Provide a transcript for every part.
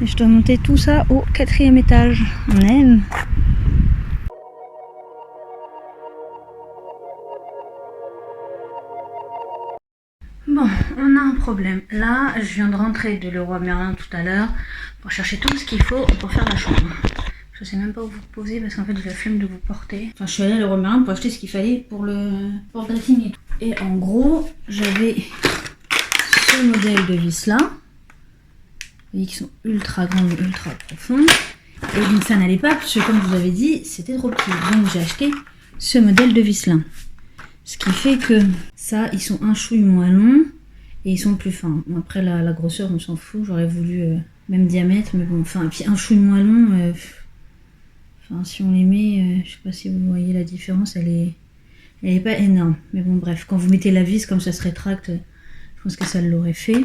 Et je dois monter tout ça au 4e étage. On aime. Bon, on a un problème. Là, je viens de rentrer de Leroy Merlin tout à l'heure pour chercher tout ce qu'il faut pour faire la chambre. Je sais même pas où vous poser parce qu'en fait j'ai la flemme de vous porter. Enfin, je suis allée à Leroy Merlin pour acheter ce qu'il fallait pour le dressing et tout. Et en gros, j'avais ce modèle de vis là. Vous voyez qu'ils sont ultra grandes, ultra profondes. Et donc ça n'allait pas parce que comme je vous avais dit, c'était trop petit. Donc j'ai acheté ce modèle de vis là. Ce qui fait que ça, ils sont un chouille moins longs et ils sont plus fins. Bon, après la grosseur, on s'en fout. J'aurais voulu même diamètre, mais bon, enfin, et puis un chouille moins long. Enfin, si on les met, je sais pas si vous voyez la différence, elle est pas énorme. Mais bon, bref, quand vous mettez la vis, comme ça se rétracte, je pense que ça l'aurait fait.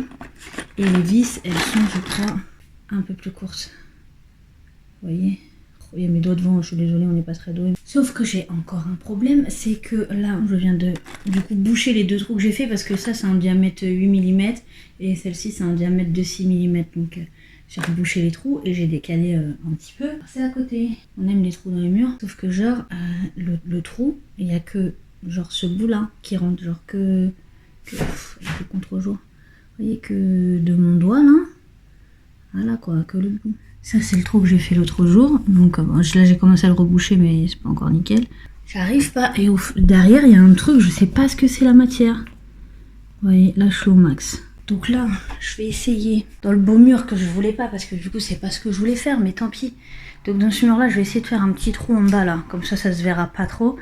Et les vis, elles sont, je crois, un peu plus courtes. Vous voyez ? Il y a mes doigts devant, je suis désolée, on n'est pas très doué. Sauf que j'ai encore un problème, c'est que là, je viens de du coup boucher les deux trous que j'ai fait parce que ça, c'est un diamètre 8 mm et celle-ci, c'est un diamètre de 6 mm. Donc, j'ai rebouché les trous et j'ai décalé un petit peu. C'est à côté. On aime les trous dans les murs, sauf que genre, le trou, il n'y a que genre ce bout-là qui rentre, genre que le contre-jour. Vous voyez que de mon doigt là, voilà quoi, que le bout. Ça, c'est le trou que j'ai fait l'autre jour. Donc là, j'ai commencé à le reboucher, mais c'est pas encore nickel. J'arrive pas. Et derrière, il y a un truc, je sais pas ce que c'est la matière. Vous voyez, là, je suis au max. Donc là, je vais essayer dans le beau mur que je voulais pas, parce que du coup, c'est pas ce que je voulais faire, mais tant pis. Donc dans ce mur-là, je vais essayer de faire un petit trou en bas, là. Comme ça se verra pas trop.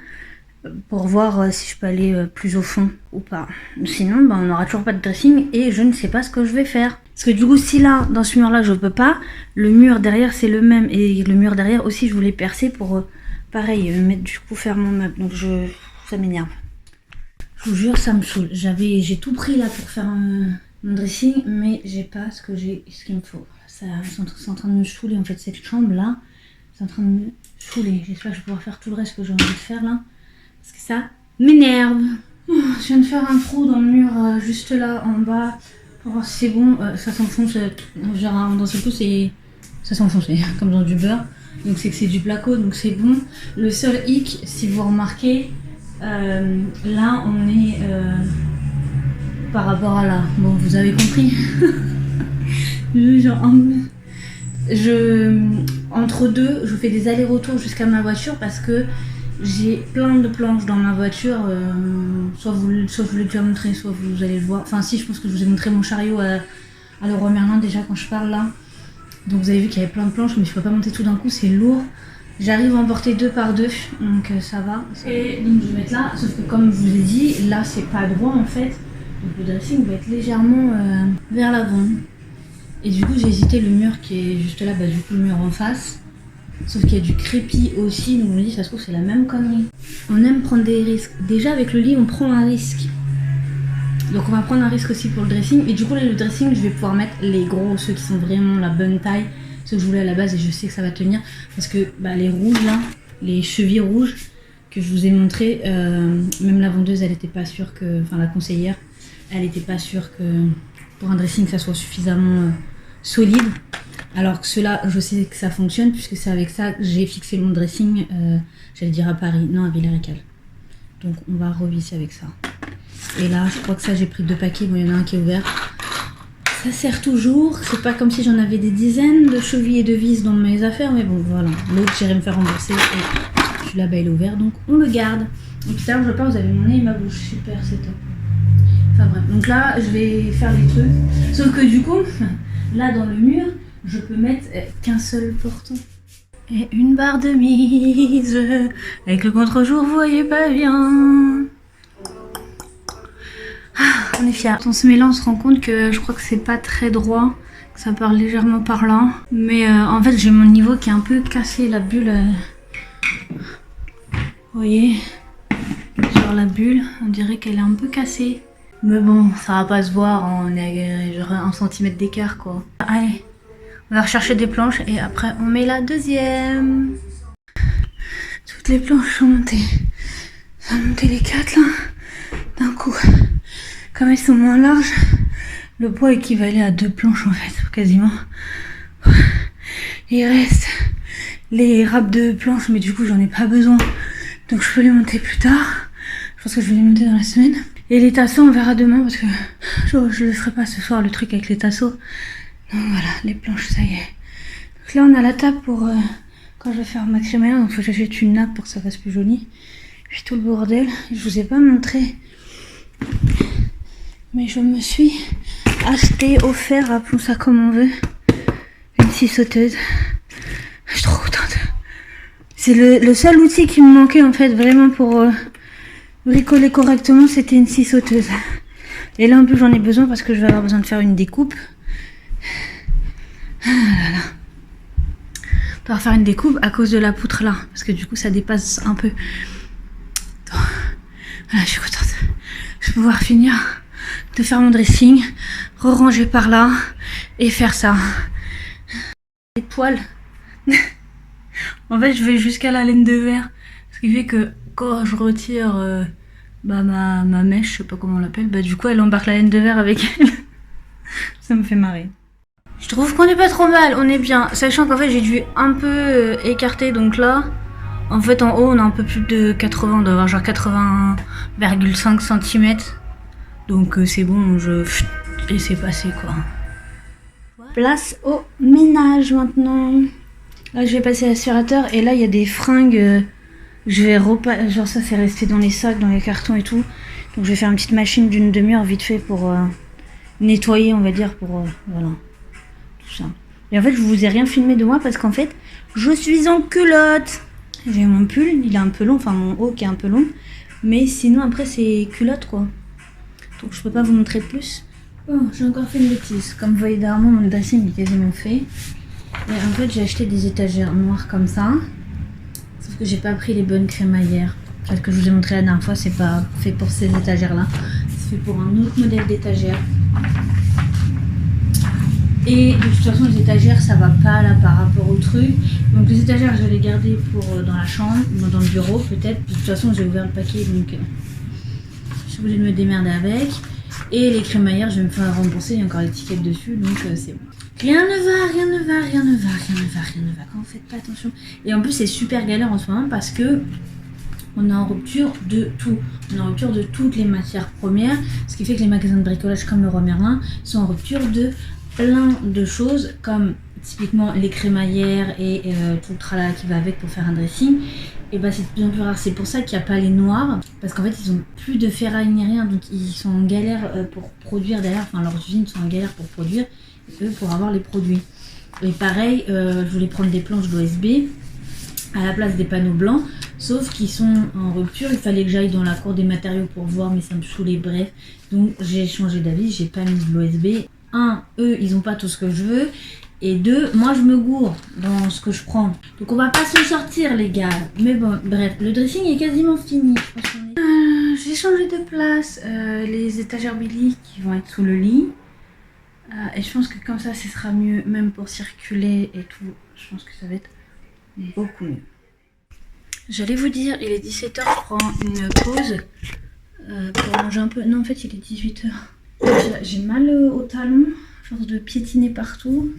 Pour voir si je peux aller plus au fond ou pas. Sinon, on n'aura toujours pas de dressing et je ne sais pas ce que je vais faire. Parce que du coup, si là, dans ce mur-là, je peux pas, le mur derrière, c'est le même. Et le mur derrière aussi, je voulais percer pour, pareil, mettre du coup, faire mon meuble. Donc, ça m'énerve. Je vous jure, ça me saoule. J'ai tout pris là pour faire mon dressing, mais j'ai pas ce qu'il me faut. C'est en train de me saouler, en fait, cette chambre-là. C'est en train de me saouler. J'espère que je vais pouvoir faire tout le reste que j'ai envie de faire, là. Parce que ça m'énerve. Je viens de faire un trou dans le mur juste là en bas pour voir si c'est bon. Ça s'enfonce. Dans ce coup, ça s'enfonce comme dans du beurre. Donc c'est que c'est du placo, donc c'est bon. Le seul hic, si vous remarquez, là on est par rapport à là. Bon, vous avez compris. Entre deux, je fais des allers-retours jusqu'à ma voiture parce que j'ai plein de planches dans ma voiture, soit je vous l'ai déjà montré, soit vous allez le voir. Enfin si, je pense que je vous ai montré mon chariot à Leroy Merlin déjà quand je parle là. Donc vous avez vu qu'il y avait plein de planches, mais je peux pas monter tout d'un coup, c'est lourd. J'arrive à en porter 2 par 2, donc ça va. Et donc je vais mettre là, sauf que comme je vous ai dit, là c'est pas droit en fait. Donc le dressing va être légèrement vers l'avant. Et du coup j'ai hésité le mur qui est juste là, du coup le mur en face. Sauf qu'il y a du crépi aussi, donc je me dis ça se trouve c'est la même connerie. On aime prendre des risques. Déjà avec le lit on prend un risque. Donc on va prendre un risque aussi pour le dressing. Et du coup là le dressing je vais pouvoir mettre les gros, ceux qui sont vraiment la bonne taille. Ceux que je voulais à la base et je sais que ça va tenir. Parce que les rouges là, les chevilles rouges que je vous ai montré, même la vendeuse elle était pas sûre que, enfin la conseillère, elle était pas sûre que pour un dressing ça soit suffisamment solide. Alors que ceux-là, je sais que ça fonctionne puisque c'est avec ça que j'ai fixé mon dressing, j'allais dire à Paris, non à Villers-Récal. Donc on va revisser avec ça. Et là, je crois que ça j'ai pris 2 paquets, bon il y en a un qui est ouvert. Ça sert toujours, c'est pas comme si j'en avais des dizaines de chevilles et de vis dans mes affaires, mais bon voilà. L'autre j'irai me faire rembourser et celui-là il est ouvert, donc on le garde. Et puis là, je pense vous avez mon nez et ma bouche, super, c'est top. Enfin bref, donc là je vais faire les trucs. Sauf que du coup, là dans le mur, je peux mettre qu'un seul portant. Et une barre de mise. Avec le contre-jour, vous voyez pas bien. Ah, on est fiers. On se met là, on se rend compte que je crois que c'est pas très droit. Que ça part légèrement par là. Mais en fait, j'ai mon niveau qui est un peu cassé. La bulle. Vous voyez? Sur la bulle, on dirait qu'elle est un peu cassée. Mais bon, ça va pas se voir. On est genre 1 cm d'écart quoi. Allez. On va rechercher des planches et après on met la deuxième. Toutes les planches sont montées. Ça a monté les 4 là. D'un coup. Comme elles sont moins larges, le poids équivalait à 2 planches en fait, quasiment. Il reste les râpes de planche, mais du coup j'en ai pas besoin. Donc je peux les monter plus tard. Je pense que je vais les monter dans la semaine. Et les tasseaux, on verra demain parce que je le ferai pas ce soir, le truc avec les tasseaux. Donc voilà, les planches, ça y est. Donc là on a la table pour quand je vais faire ma crémaillère. Donc il faut que j'achète une nappe pour que ça fasse plus joli. Puis tout le bordel. Je vous ai pas montré. Mais je me suis acheté, offert, appelons ça comme on veut, une scie sauteuse. Je suis trop contente. C'est le seul outil qui me manquait en fait vraiment pour bricoler correctement, c'était une scie sauteuse. Et là en plus j'en ai besoin parce que je vais avoir besoin de faire une découpe. Ah là là. Je dois faire une découpe à cause de la poutre là, parce que du coup ça dépasse un peu. Donc, voilà, je suis contente. Je vais pouvoir finir de faire mon dressing, re-ranger par là et faire ça. Les poils. En fait je vais jusqu'à la laine de verre, ce qui fait que quand je retire ma mèche, je sais pas comment on l'appelle, du coup elle embarque la laine de verre avec elle. Ça me fait marrer. Je trouve qu'on est pas trop mal, on est bien, sachant qu'en fait j'ai dû un peu écarter, donc là en fait en haut on a un peu plus de 80, on doit avoir genre 80,5 cm. Donc c'est bon, et c'est passé quoi. Place au ménage maintenant. Là je vais passer l'aspirateur et là il y a des fringues. Je vais genre ça c'est resté dans les sacs, dans les cartons et tout. Donc je vais faire une petite machine d'une demi-heure vite fait pour nettoyer on va dire pour voilà tout ça. Et en fait je vous ai rien filmé de moi parce qu'en fait je suis en culotte. J'ai mon pull, il est un peu long, enfin mon haut qui est un peu long. Mais sinon après c'est culotte quoi. Donc je peux pas vous montrer plus. Oh, j'ai encore fait une bêtise. Comme vous voyez derrière moi, mon dressing est quasiment fait. Et en fait, j'ai acheté des étagères noires comme ça. Sauf que j'ai pas pris les bonnes crémaillères. Parce que je vous ai montré la dernière fois, c'est pas fait pour ces étagères-là. C'est fait pour un autre modèle d'étagère. Et de toute façon, les étagères, ça va pas là par rapport au truc. Donc les étagères, je vais les garder pour dans la chambre, dans le bureau peut-être. De toute façon, j'ai ouvert le paquet, donc je suis obligée de me démerder avec. Et les crémaillères, je vais me faire rembourser, il y a encore l'étiquette dessus, donc c'est bon. Rien ne va. Quand vous faites pas attention. Et en plus, c'est super galère en ce moment parce que on est en rupture de tout. On est en rupture de toutes les matières premières, ce qui fait que les magasins de bricolage comme Leroy Merlin sont en rupture de plein de choses, comme typiquement les crémaillères et tout le tralala qui va avec pour faire un dressing. Et c'est de plus en plus rare. C'est pour ça qu'il n'y a pas les noirs, parce qu'en fait ils ont plus de ferraille ni rien, donc ils sont en galère pour produire derrière, enfin leurs usines sont en galère pour produire, et eux pour avoir les produits. Et pareil, je voulais prendre des planches d'OSB à la place des panneaux blancs, sauf qu'ils sont en rupture, il fallait que j'aille dans la cour des matériaux pour voir, mais ça me saoulait, bref. Donc j'ai changé d'avis, j'ai pas mis de l'OSB. Un, eux, ils ont pas tout ce que je veux. Et deux, moi je me gourre dans ce que je prends. Donc on va pas s'en sortir les gars. Mais bon, bref, le dressing est quasiment fini. J'ai changé de place. Les étagères Billy qui vont être sous le lit. Et je pense que comme ça, ce sera mieux, même pour circuler et tout. Je pense que ça va être beaucoup mieux. J'allais vous dire, il est 17h, je prends une pause pour manger un peu. Non, en fait, il est 18h. J'ai mal au talon, force de piétiner partout.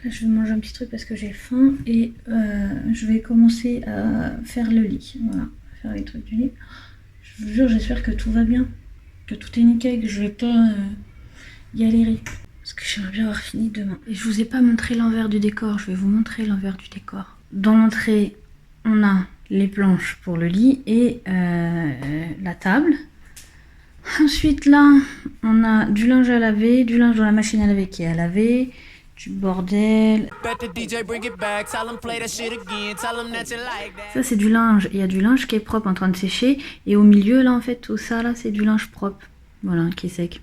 Là, je vais manger un petit truc parce que j'ai faim et je vais commencer à faire le lit. Voilà, faire les trucs du lit. Je vous jure, j'espère que tout va bien, que tout est nickel, que je vais pas galérer. Parce que j'aimerais bien avoir fini demain. Et je vous ai pas montré l'envers du décor, je vais vous montrer l'envers du décor. Dans l'entrée, on a les planches pour le lit et la table. Ensuite là, on a du linge à laver, du linge dans la machine à laver qui est à laver, du bordel. Ça c'est du linge, il y a du linge qui est propre en train de sécher et au milieu là en fait tout ça là c'est du linge propre, voilà, qui est sec.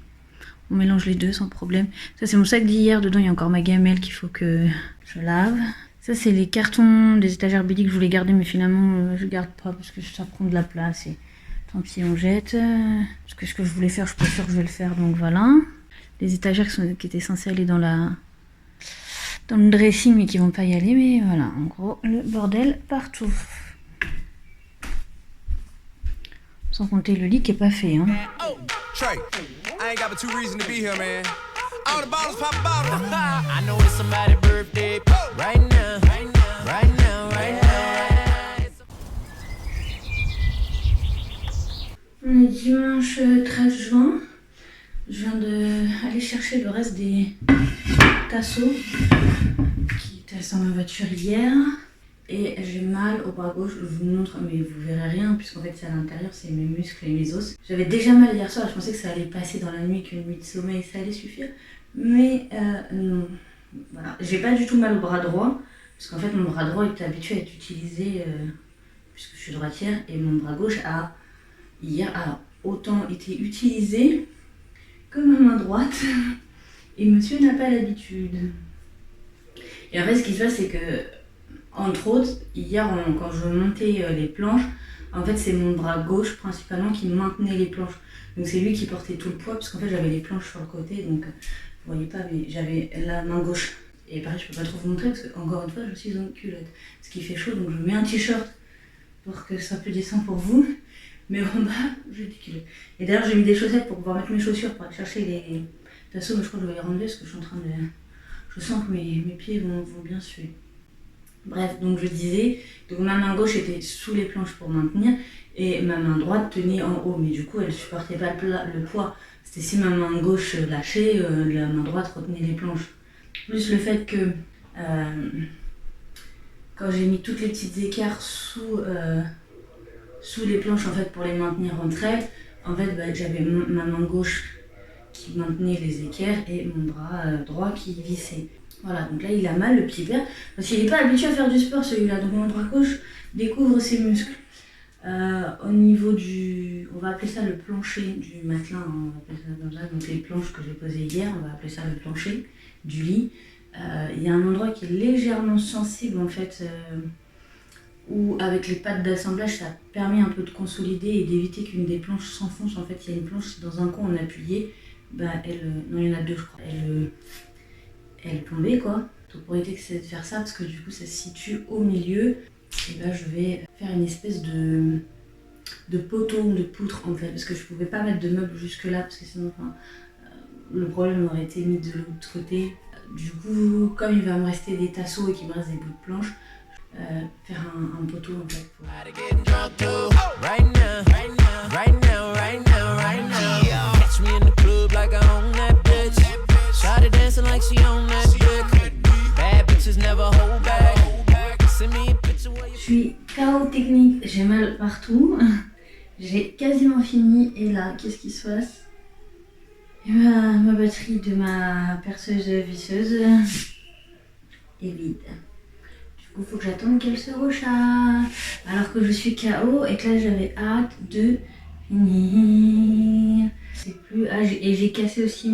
On mélange les deux sans problème. Ça c'est mon sac d'hier, dedans il y a encore ma gamelle qu'il faut que je lave. Ça c'est les cartons des étagères Billy que je voulais garder mais finalement je garde pas parce que ça prend de la place et tant pis on jette. Parce que ce que je voulais faire je suis pas sûre que je vais le faire donc voilà. Les étagères qui étaient censées aller dans le dressing mais qui vont pas y aller mais voilà en gros le bordel partout. Sans compter le lit qui est pas fait hein. All the bottles pop bottles. I know it's somebody's birthday right now, right now, right now, right now. On est dimanche 13 juin. Je viens d'aller chercher le reste des tasseaux qui étaient dans ma voiture hier. Et j'ai mal au bras gauche, je vous montre, mais vous verrez rien puisqu'en fait c'est à l'intérieur, c'est mes muscles et mes os. J'avais déjà mal hier soir, je pensais que ça allait passer dans la nuit, qu'une nuit de sommeil ça allait suffire. Mais non, voilà. J'ai pas du tout mal au bras droit, parce qu'en fait mon bras droit est habitué à être utilisé, puisque je suis droitière, et mon bras gauche hier a autant été utilisé que ma main droite, et monsieur n'a pas l'habitude. Et en fait ce qui se passe c'est que, entre autres, hier quand je montais les planches, en fait c'est mon bras gauche principalement qui maintenait les planches. Donc c'est lui qui portait tout le poids, parce qu'en fait j'avais les planches sur le côté, donc vous voyez pas, mais j'avais la main gauche. Et pareil, je peux pas trop vous montrer, parce que encore une fois je suis en culotte. Parce qu'il fait chaud, donc je mets un t-shirt pour que ça soit plus décent pour vous. Mais en bas, j'ai des culottes. Et d'ailleurs j'ai mis des chaussettes pour pouvoir mettre mes chaussures, pour aller chercher les tasseaux, mais je crois que je vais les renlever, parce que je suis en train de... Je sens que mes pieds vont bien suer. Bref, donc je disais, donc ma main gauche était sous les planches pour maintenir et ma main droite tenait en haut, mais du coup elle supportait pas le poids. C'était si ma main gauche lâchait, la main droite retenait les planches. Plus le fait que quand j'ai mis toutes les petites équerres sous les planches en fait pour les maintenir entre elles, en fait j'avais ma main gauche qui maintenait les équerres et mon bras droit qui vissait. Voilà, donc là il a mal le pied vert, parce qu'il n'est pas habitué à faire du sport celui-là, donc mon bras gauche découvre ses muscles. Au niveau du, on va appeler ça le plancher du matelas, hein, on va appeler ça comme ça, donc les planches que j'ai posées hier, on va appeler ça le plancher du lit. Il y a un endroit qui est légèrement sensible en fait, où avec les pattes d'assemblage ça permet un peu de consolider et d'éviter qu'une des planches s'enfonce. En fait il y a une planche dans un coin on appuyait, non il y en a deux je crois, elle tombait quoi. Donc pour éviter que c'est de faire ça, parce que du coup ça se situe au milieu, et là je vais faire une espèce de poteau ou de poutre en fait, parce que je pouvais pas mettre de meubles jusque là, parce que sinon le problème aurait été mis de l'autre côté. Du coup comme il va me rester des tasseaux et qu'il me reste des bouts de planche, faire un poteau en fait pour... Je suis KO technique, j'ai mal partout, j'ai quasiment fini et là qu'est-ce qui se passe? Ma batterie de ma perceuse visseuse est vide. Du coup il faut que j'attende qu'elle se recharge alors que je suis KO et que là j'avais hâte de finir. C'est plus... et j'ai cassé aussi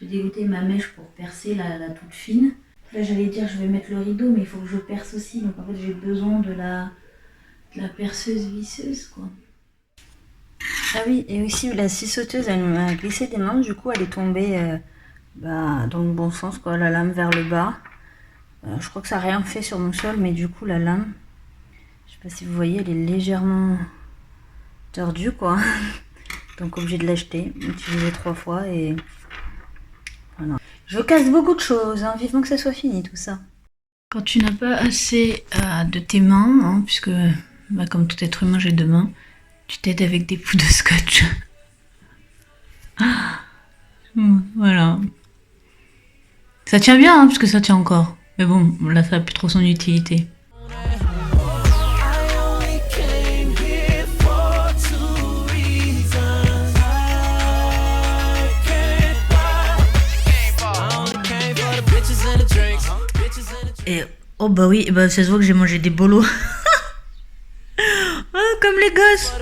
j'ai dégoûté ma mèche pour percer la toute fine. Là j'allais dire je vais mettre le rideau, mais il faut que je perce aussi, donc en fait j'ai besoin de la perceuse visseuse quoi. Ah oui, et aussi la scie sauteuse elle m'a glissé des mains, du coup elle est tombée dans le bon sens quoi, la lame vers le bas. Je crois que ça n'a rien fait sur mon sol, mais du coup la lame, je sais pas si vous voyez, elle est légèrement tordue quoi. Donc obligé de l'acheter, utiliser 3 fois et voilà. Je casse beaucoup de choses, hein, vivement que ça soit fini tout ça. Quand tu n'as pas assez de tes mains, hein, puisque comme tout être humain j'ai 2 mains, tu t'aides avec des bouts de scotch. Voilà. Ça tient bien, hein, puisque ça tient encore. Mais bon, là ça n'a plus trop son utilité. Et oh bah oui, bah ça se voit que j'ai mangé des bolos. Oh, comme les gosses.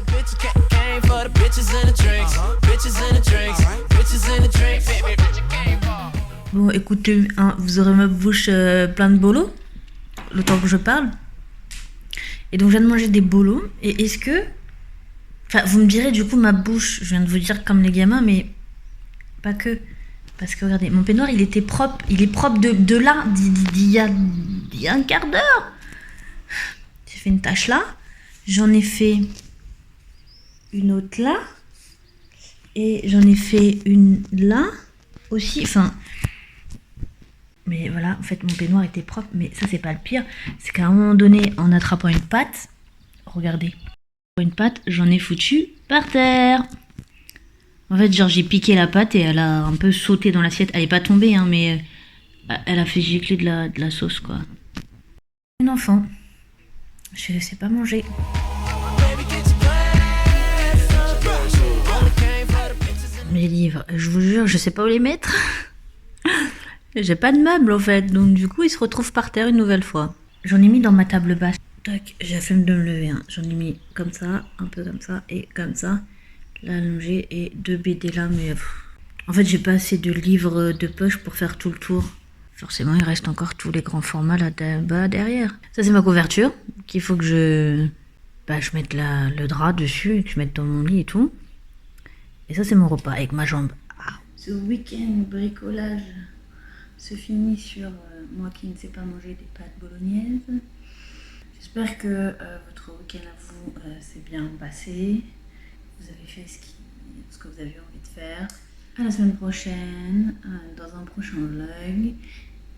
Bon écoutez, hein, vous aurez ma bouche plein de bolos le temps que je parle. Et donc je viens de manger des bolos. Et est-ce que... Enfin vous me direz du coup ma bouche, je viens de vous dire comme les gamins, mais pas que. Parce que regardez, mon peignoir il était propre, il est propre de là, d'il y a un quart d'heure. J'ai fait une tache là, j'en ai fait une autre là, et j'en ai fait une là, aussi, enfin... Mais voilà, en fait, mon peignoir était propre, mais ça, c'est pas le pire. C'est qu'à un moment donné, en attrapant une patte, regardez, une patte, j'en ai foutu par terre. En fait, genre, j'ai piqué la pâte et elle a un peu sauté dans l'assiette. Elle est pas tombée, hein, mais elle a fait gicler de la sauce, quoi. Un enfant. Je sais pas manger. Mes livres, je vous jure, je sais pas où les mettre. J'ai pas de meubles, en fait, donc du coup, ils se retrouvent par terre une nouvelle fois. J'en ai mis dans ma table basse. Tac, j'ai la flemme de me lever, hein. J'en ai mis comme ça, un peu comme ça et comme ça. Là, allongé et 2 BD là, mais... En fait, j'ai pas assez de livres de poche pour faire tout le tour. Forcément, il reste encore tous les grands formats là-bas derrière. Ça, c'est ma couverture, qu'il faut que je mette le drap dessus et que je mette dans mon lit et tout. Et ça, c'est mon repas avec ma jambe. Ah. Ce week-end bricolage se finit sur moi qui ne sais pas manger des pâtes bolognaises. J'espère que votre week-end à vous s'est bien passé. Vous avez fait ce que vous avez envie de faire. À la semaine prochaine, dans un prochain vlog.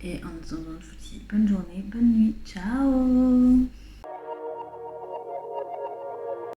Et en attendant, je vous dis bonne journée, bonne nuit. Ciao!